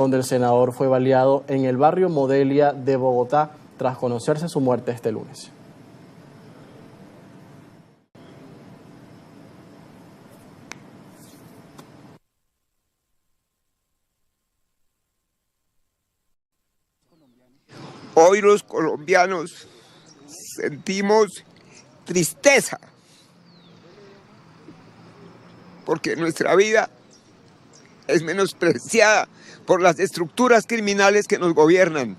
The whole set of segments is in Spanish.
donde el senador fue baleado en el barrio Modelia de Bogotá tras conocerse su muerte este lunes. Hoy los colombianos sentimos tristeza porque nuestra vida es menospreciada por las estructuras criminales que nos gobiernan.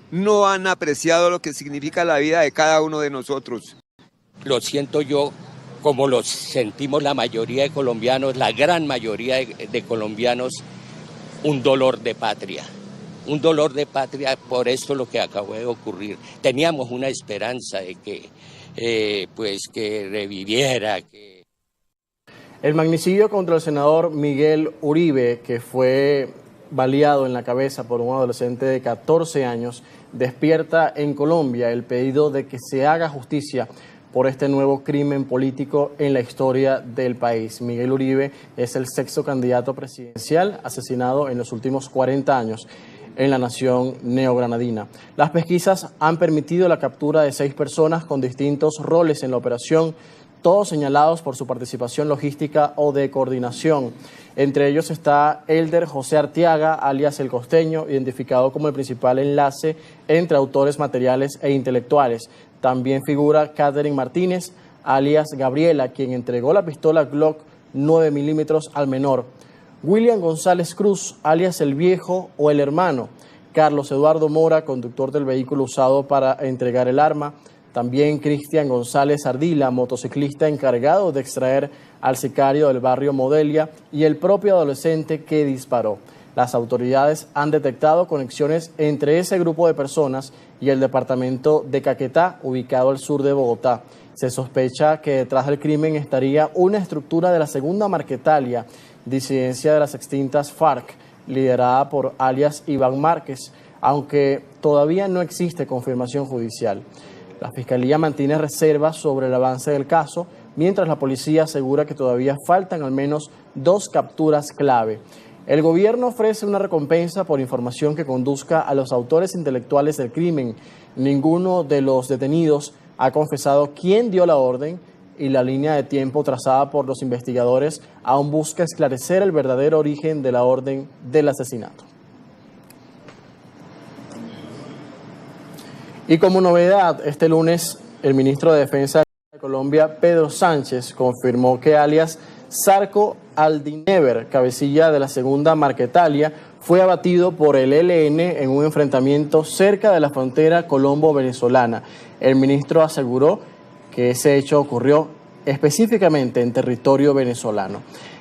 No han apreciado lo que significa la vida de cada uno de nosotros. Lo siento yo como lo sentimos la mayoría de colombianos, la gran mayoría de colombianos, un dolor de patria. Un dolor de patria por esto lo que acabó de ocurrir. Teníamos una esperanza de que, que reviviera. El magnicidio contra el senador Miguel Uribe, que fue baleado en la cabeza por un adolescente de 14 años, despierta en Colombia el pedido de que se haga justicia por este nuevo crimen político en la historia del país. Miguel Uribe es el sexto candidato presidencial asesinado en los últimos 40 años en la nación neogranadina. Las pesquisas han permitido la captura de 6 personas con distintos roles en la operación, todos señalados por su participación logística o de coordinación. Entre ellos está Elder José Arteaga, alias El Costeño, identificado como el principal enlace entre autores materiales e intelectuales. También figura Catherine Martínez, alias Gabriela, quien entregó la pistola Glock 9 milímetros al menor. William González Cruz, alias El Viejo o El Hermano. Carlos Eduardo Mora, conductor del vehículo usado para entregar el arma. También Cristian González Ardila, motociclista encargado de extraer al sicario del barrio Modelia, y el propio adolescente que disparó. Las autoridades han detectado conexiones entre ese grupo de personas y el departamento de Caquetá, ubicado al sur de Bogotá. Se sospecha que detrás del crimen estaría una estructura de la Segunda Marquetalia, disidencia de las extintas FARC, liderada por alias Iván Márquez, aunque todavía no existe confirmación judicial. La Fiscalía mantiene reservas sobre el avance del caso, mientras la policía asegura que todavía faltan al menos 2 capturas clave. El gobierno ofrece una recompensa por información que conduzca a los autores intelectuales del crimen. Ninguno de los detenidos ha confesado quién dio la orden, y la línea de tiempo trazada por los investigadores aún busca esclarecer el verdadero origen de la orden del asesinato. Y como novedad, este lunes el ministro de Defensa de Colombia, Pedro Sánchez, confirmó que alias Zarco Aldinever, cabecilla de la Segunda Marquetalia, fue abatido por el ELN en un enfrentamiento cerca de la frontera colombo-venezolana. El ministro aseguró que ese hecho ocurrió específicamente en territorio venezolano.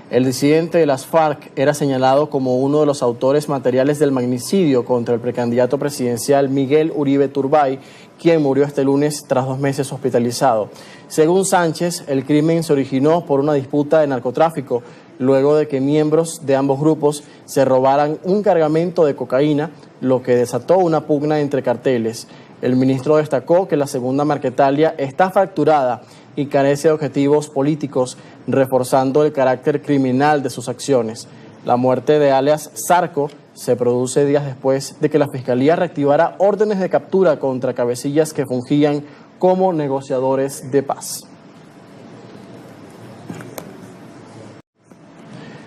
El disidente de las FARC era señalado como uno de los autores materiales del magnicidio contra el precandidato presidencial Miguel Uribe Turbay, quien murió este lunes tras 2 meses hospitalizado. Según Sánchez, el crimen se originó por una disputa de narcotráfico, luego de que miembros de ambos grupos se robaran un cargamento de cocaína, lo que desató una pugna entre carteles. El ministro destacó que la Segunda Marquetalia está fracturada y carece de objetivos políticos, reforzando el carácter criminal de sus acciones. La muerte de alias Zarco se produce días después de que la Fiscalía reactivara órdenes de captura contra cabecillas que fungían como negociadores de paz.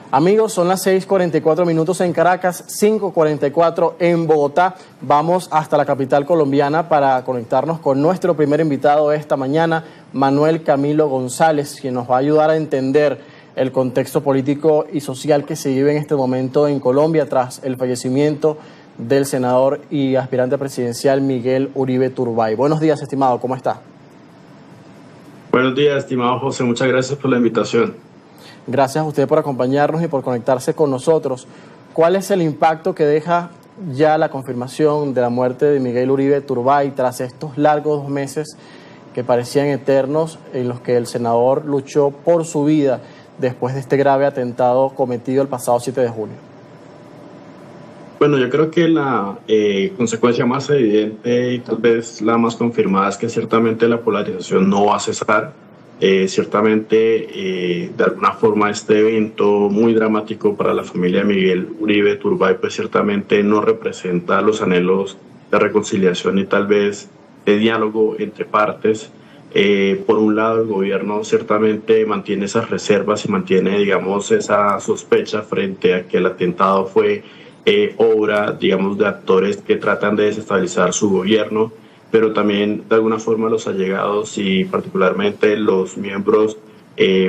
Amigos, son las 6:44 minutos en Caracas, 5:44 en Bogotá. Vamos hasta la capital colombiana para conectarnos con nuestro primer invitado esta mañana, Manuel Camilo González, quien nos va a ayudar a entender el contexto político y social que se vive en este momento en Colombia tras el fallecimiento del senador y aspirante presidencial Miguel Uribe Turbay. Buenos días, estimado, ¿cómo está? Buenos días, estimado José, muchas gracias por la invitación. Gracias a usted por acompañarnos y por conectarse con nosotros. ¿Cuál es el impacto que deja ya la confirmación de la muerte de Miguel Uribe Turbay tras estos largos 2 meses que parecían eternos, en los que el senador luchó por su vida después de este grave atentado cometido el pasado 7 de junio? Bueno, yo creo que la consecuencia más evidente y tal vez la más confirmada es que ciertamente la polarización no va a cesar. Ciertamente, de alguna forma, este evento muy dramático para la familia de Miguel Uribe Turbay, pues ciertamente no representa los anhelos de reconciliación y tal vez de diálogo entre partes. Por un lado, el gobierno ciertamente mantiene esas reservas y mantiene, digamos, esa sospecha frente a que el atentado fue obra, digamos, de actores que tratan de desestabilizar su gobierno, pero también de alguna forma los allegados y particularmente los miembros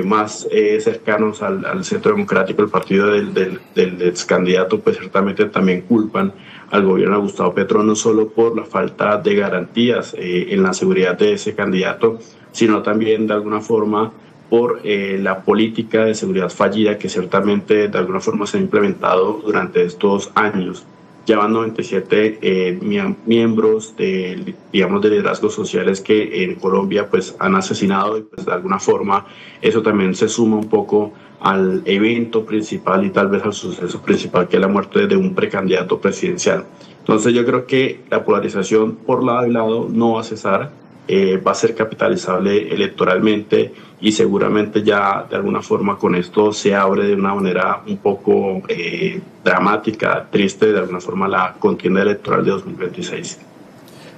más cercanos al Centro Democrático, el partido del ex candidato, pues ciertamente también culpan al gobierno de Gustavo Petro, no solo por la falta de garantías en la seguridad de ese candidato, sino también de alguna forma por la política de seguridad fallida que ciertamente de alguna forma se ha implementado durante estos años. Ya van 97 miembros de, digamos, de liderazgos sociales que en Colombia pues han asesinado y pues de alguna forma eso también se suma un poco al evento principal y tal vez al suceso principal que es la muerte de un precandidato presidencial. Entonces yo creo que la polarización por lado y lado no va a cesar, va a ser capitalizable electoralmente y seguramente ya de alguna forma con esto se abre de una manera un poco dramática, triste de alguna forma la contienda electoral de 2026.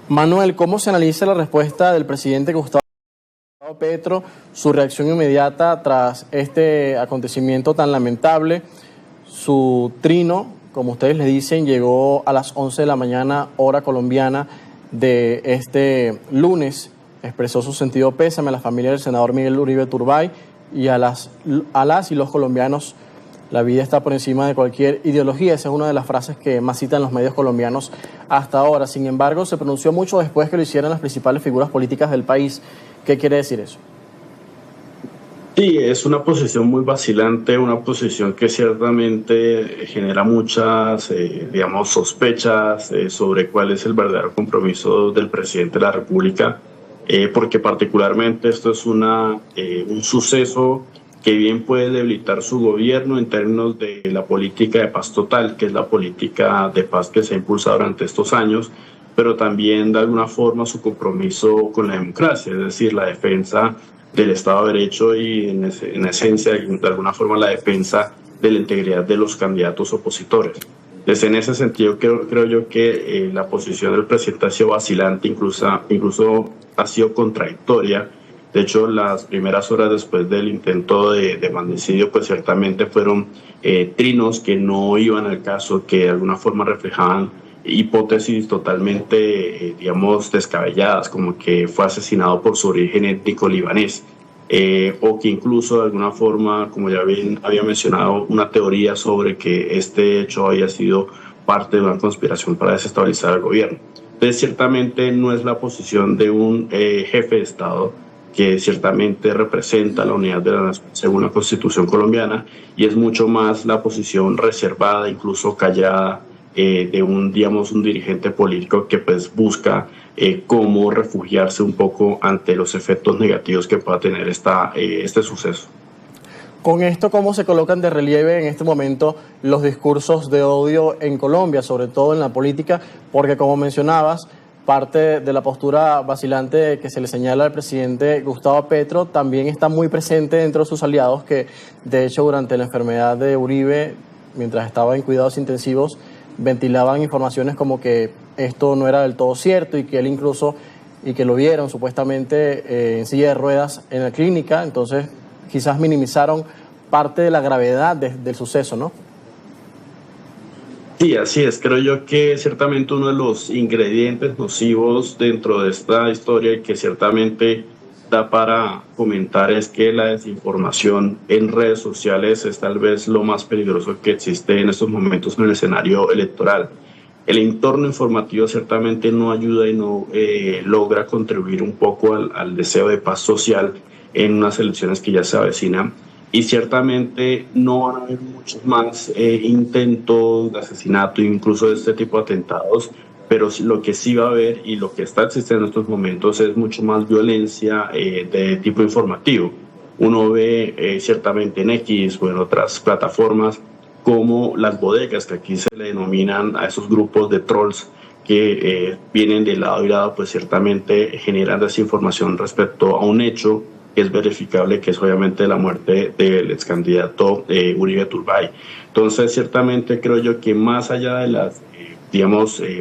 Manuel, ¿cómo se analiza la respuesta del presidente Gustavo Petro, su reacción inmediata tras este acontecimiento tan lamentable? Su trino, como ustedes le dicen, llegó a las 11 de la mañana, hora colombiana, de este lunes. Expresó su sentido pésame a la familia del senador Miguel Uribe Turbay y a las y los colombianos. La vida está por encima de cualquier ideología. Esa es una de las frases que más citan los medios colombianos hasta ahora. Sin embargo, se pronunció mucho después que lo hicieran las principales figuras políticas del país. ¿Qué quiere decir eso? Sí, es una posición muy vacilante, una posición que ciertamente genera muchas, digamos, sospechas sobre cuál es el verdadero compromiso del presidente de la República, porque particularmente esto es un suceso que bien puede debilitar su gobierno en términos de la política de paz total, que es la política de paz que se ha impulsado durante estos años, pero también de alguna forma su compromiso con la democracia, es decir, la defensa del Estado de Derecho y en esencia, de alguna forma, la defensa de la integridad de los candidatos opositores. Entonces, en ese sentido, creo yo que la posición del presidente ha sido vacilante, incluso ha sido contradictoria. De hecho, las primeras horas después del intento de magnicidio, pues ciertamente fueron trinos que no iban al caso, que de alguna forma reflejaban hipótesis totalmente, digamos, descabelladas, como que fue asesinado por su origen étnico libanés, o que incluso de alguna forma, como ya bien había mencionado, una teoría sobre que este hecho había sido parte de una conspiración para desestabilizar el gobierno. Entonces, ciertamente no es la posición de un jefe de Estado que ciertamente representa la unidad de la nación según la Constitución colombiana, y es mucho más la posición reservada, incluso callada, de un dirigente político que pues busca cómo refugiarse un poco ante los efectos negativos que pueda tener este suceso. Con esto, ¿cómo se colocan de relieve en este momento los discursos de odio en Colombia, sobre todo en la política? Porque, como mencionabas, parte de la postura vacilante que se le señala al presidente Gustavo Petro también está muy presente dentro de sus aliados, que de hecho durante la enfermedad de Uribe, mientras estaba en cuidados intensivos, ventilaban informaciones como que esto no era del todo cierto y que él incluso, y que lo vieron supuestamente en silla de ruedas en la clínica. Entonces quizás minimizaron parte de la gravedad del suceso, ¿no? Sí, así es. Creo yo que ciertamente uno de los ingredientes nocivos dentro de esta historia y que ciertamente da para comentar es que la desinformación en redes sociales es tal vez lo más peligroso que existe en estos momentos en el escenario electoral. El entorno informativo ciertamente no ayuda y no logra contribuir un poco al deseo de paz social en unas elecciones que ya se avecinan, y ciertamente no van a haber muchos más intentos de asesinato, incluso de este tipo de atentados, pero lo que sí va a haber y lo que está existiendo en estos momentos es mucho más violencia de tipo informativo. Uno ve ciertamente en X o en otras plataformas como las bodegas, que aquí se le denominan a esos grupos de trolls que vienen de lado y lado, pues ciertamente generan desinformación respecto a un hecho que es verificable, que es obviamente la muerte del ex candidato Uribe Turbay. Entonces, ciertamente creo yo que más allá de las,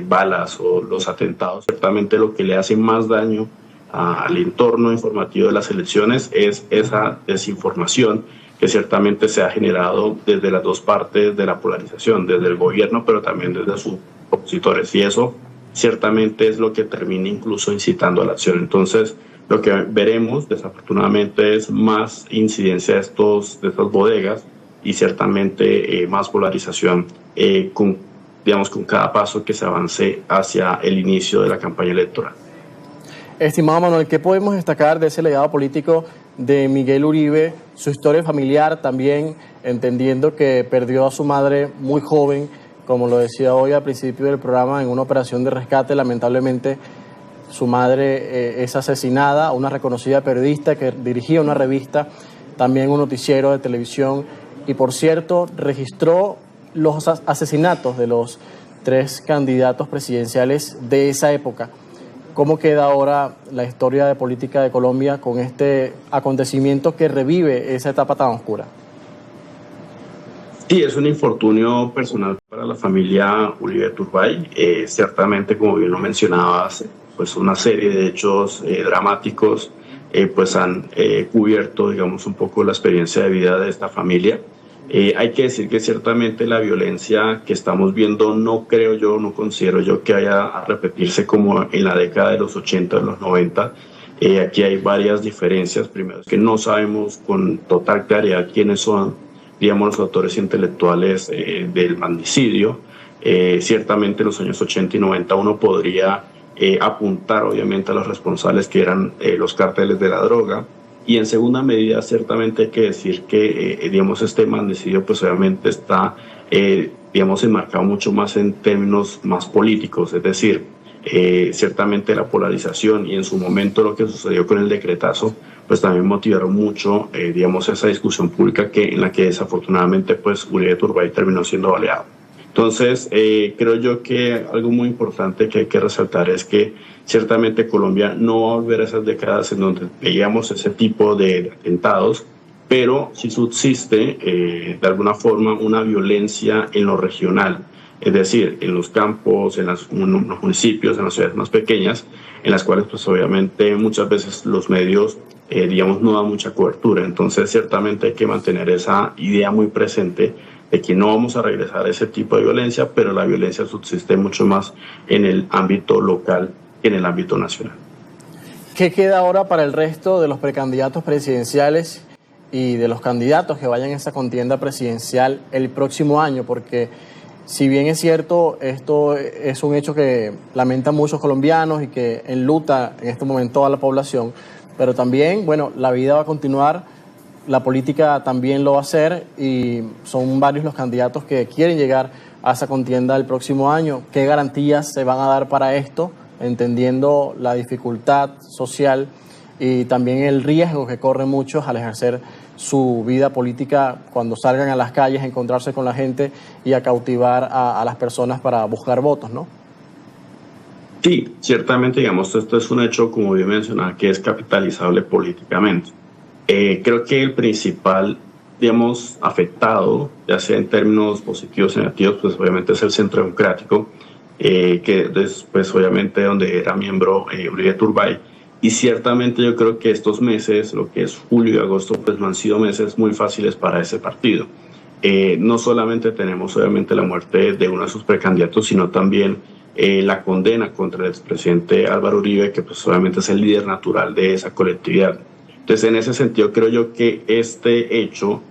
balas o los atentados, ciertamente lo que le hace más daño al entorno informativo de las elecciones es esa desinformación que ciertamente se ha generado desde las dos partes de la polarización, desde el gobierno, pero también desde sus opositores. Y eso ciertamente es lo que termina incluso incitando a la acción. Entonces, lo que veremos, desafortunadamente, es más incidencia de estas bodegas y ciertamente más polarización con cada paso que se avance hacia el inicio de la campaña electoral. Estimado Manuel, ¿qué podemos destacar de ese legado político de Miguel Uribe, su historia familiar también, entendiendo que perdió a su madre muy joven, como lo decía hoy al principio del programa, en una operación de rescate? Lamentablemente su madre es asesinada, una reconocida periodista que dirigía una revista, también un noticiero de televisión, y por cierto registró los asesinatos de los 3 candidatos presidenciales de esa época. ¿Cómo queda ahora la historia de política de Colombia con este acontecimiento que revive esa etapa tan oscura? Sí, es un infortunio personal para la familia Uribe Turbay. Ciertamente, como bien lo mencionabas, pues una serie de hechos dramáticos pues han cubierto, digamos, un poco la experiencia de vida de esta familia. Hay que decir que ciertamente la violencia que estamos viendo no considero yo que vaya a repetirse como en la década de los 80, de los 90. Aquí hay varias diferencias. Primero, que no sabemos con total claridad quiénes son, digamos, los autores intelectuales del magnicidio. Ciertamente en los años 80 y 90 uno podría apuntar obviamente a los responsables, que eran los cárteles de la droga. Y en segunda medida, ciertamente hay que decir que, este magnicidio, pues obviamente está, enmarcado mucho más en términos más políticos, es decir, ciertamente la polarización y en su momento lo que sucedió con el decretazo, pues también motivaron mucho, esa discusión pública en la que desafortunadamente, pues Uribe Turbay terminó siendo baleado. Entonces, creo yo que algo muy importante que hay que resaltar es que ciertamente Colombia no va a volver a esas décadas en donde veíamos ese tipo de atentados, pero sí subsiste de alguna forma una violencia en lo regional, es decir, en los campos, en los municipios, en las ciudades más pequeñas, en las cuales pues obviamente muchas veces los medios no dan mucha cobertura. Entonces ciertamente hay que mantener esa idea muy presente de que no vamos a regresar a ese tipo de violencia, pero la violencia subsiste mucho más en el ámbito local que en el ámbito nacional. ¿Qué queda ahora para el resto de los precandidatos presidenciales y de los candidatos que vayan a esa contienda presidencial el próximo año? Porque si bien es cierto, esto es un hecho que lamentan muchos colombianos y que enluta en este momento toda la población, pero también, bueno, la vida va a continuar. La política también lo va a hacer y son varios los candidatos que quieren llegar a esa contienda el próximo año. ¿Qué garantías se van a dar para esto, entendiendo la dificultad social y también el riesgo que corren muchos al ejercer su vida política cuando salgan a las calles a encontrarse con la gente y a cautivar a las personas para buscar votos, ¿no? Sí, ciertamente, esto es un hecho, como bien mencionaba, que es capitalizable políticamente. Creo que el principal, afectado, ya sea en términos positivos o negativos, pues obviamente es el Centro Democrático, que después obviamente donde era miembro Uribe Turbay. Y ciertamente yo creo que estos meses, lo que es julio y agosto, pues no han sido meses muy fáciles para ese partido. No solamente tenemos obviamente la muerte de uno de sus precandidatos, sino también la condena contra el expresidente Álvaro Uribe, que pues obviamente es el líder natural de esa colectividad. Entonces, en ese sentido, creo yo que este hecho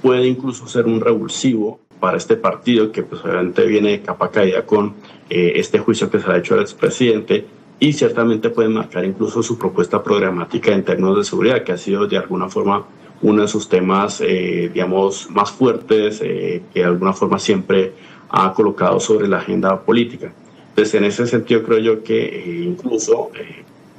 puede incluso ser un revulsivo para este partido, que pues obviamente viene de capa caída con este juicio que se le ha hecho al expresidente, y ciertamente puede marcar incluso su propuesta programática en términos de seguridad, que ha sido de alguna forma uno de sus temas, más fuertes, que de alguna forma siempre ha colocado sobre la agenda política. Entonces, en ese sentido, creo yo que incluso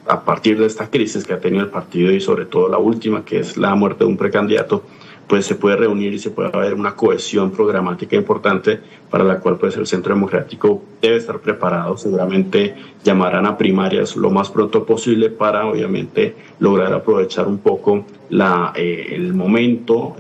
a partir de esta crisis que ha tenido el partido y sobre todo la última, que es la muerte de un precandidato, pues se puede reunir y se puede haber una cohesión programática importante para la cual pues el Centro Democrático debe estar preparado. Seguramente llamarán a primarias lo más pronto posible para obviamente lograr aprovechar un poco el momento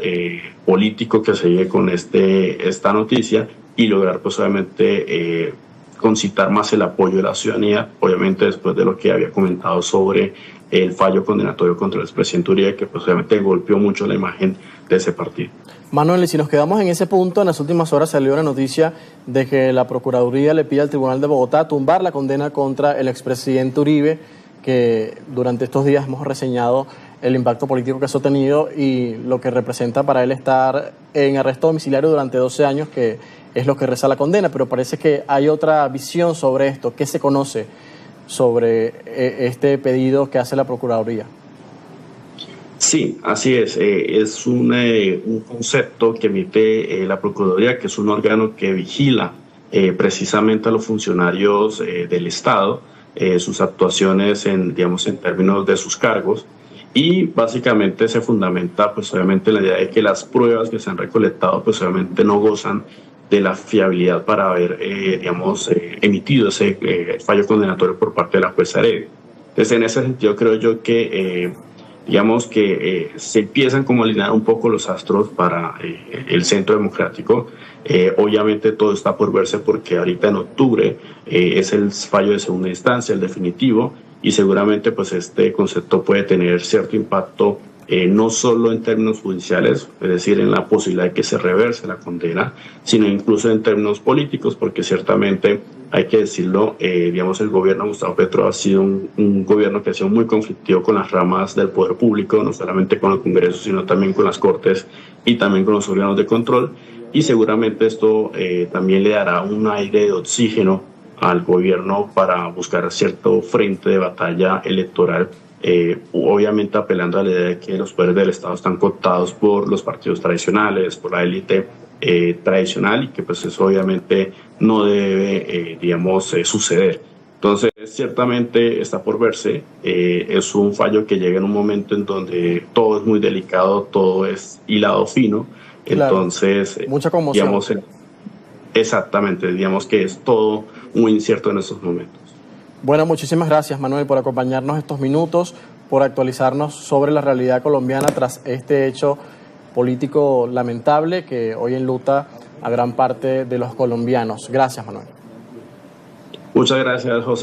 político que se vive con esta noticia y lograr pues obviamente concitar más el apoyo de la ciudadanía, obviamente después de lo que había comentado sobre el fallo condenatorio contra el expresidente Uribe, que pues obviamente golpeó mucho la imagen de ese partido. Manuel, y si nos quedamos en ese punto, en las últimas horas salió la noticia de que la Procuraduría le pide al Tribunal de Bogotá tumbar la condena contra el expresidente Uribe, que durante estos días hemos reseñado el impacto político que eso ha tenido y lo que representa para él estar en arresto domiciliario durante 12 años, que es lo que reza la condena, pero parece que hay otra visión sobre esto. ¿Qué se conoce sobre este pedido que hace la Procuraduría? Sí, así es. Es un concepto que emite la Procuraduría, que es un órgano que vigila precisamente a los funcionarios del Estado, sus actuaciones digamos, en términos de sus cargos. Y básicamente se fundamenta, pues obviamente, en la idea de que las pruebas que se han recolectado, pues obviamente no gozan de la fiabilidad para haber, emitido ese fallo condenatorio por parte de la jueza Heredia. Entonces, en ese sentido, creo yo que, se empiezan como a alinear un poco los astros para el Centro Democrático. Obviamente todo está por verse porque ahorita en octubre es el fallo de segunda instancia, el definitivo, y seguramente pues este concepto puede tener cierto impacto no solo en términos judiciales, es decir, en la posibilidad de que se reverse la condena, sino incluso en términos políticos, porque ciertamente hay que decirlo, el gobierno de Gustavo Petro ha sido un gobierno que ha sido muy conflictivo con las ramas del poder público, no solamente con el Congreso, sino también con las Cortes y también con los órganos de control, y seguramente esto también le dará un aire de oxígeno al gobierno para buscar cierto frente de batalla electoral, obviamente apelando a la idea de que los poderes del Estado están cooptados por los partidos tradicionales, por la élite tradicional, y que pues eso obviamente no debe, suceder. Entonces, ciertamente está por verse, es un fallo que llega en un momento en donde todo es muy delicado, todo es hilado fino, claro, entonces, mucha conmoción. Exactamente, digamos que es todo muy incierto en estos momentos. Bueno, muchísimas gracias, Manuel, por acompañarnos estos minutos, por actualizarnos sobre la realidad colombiana tras este hecho político lamentable que hoy enluta a gran parte de los colombianos. Gracias, Manuel. Muchas gracias, José.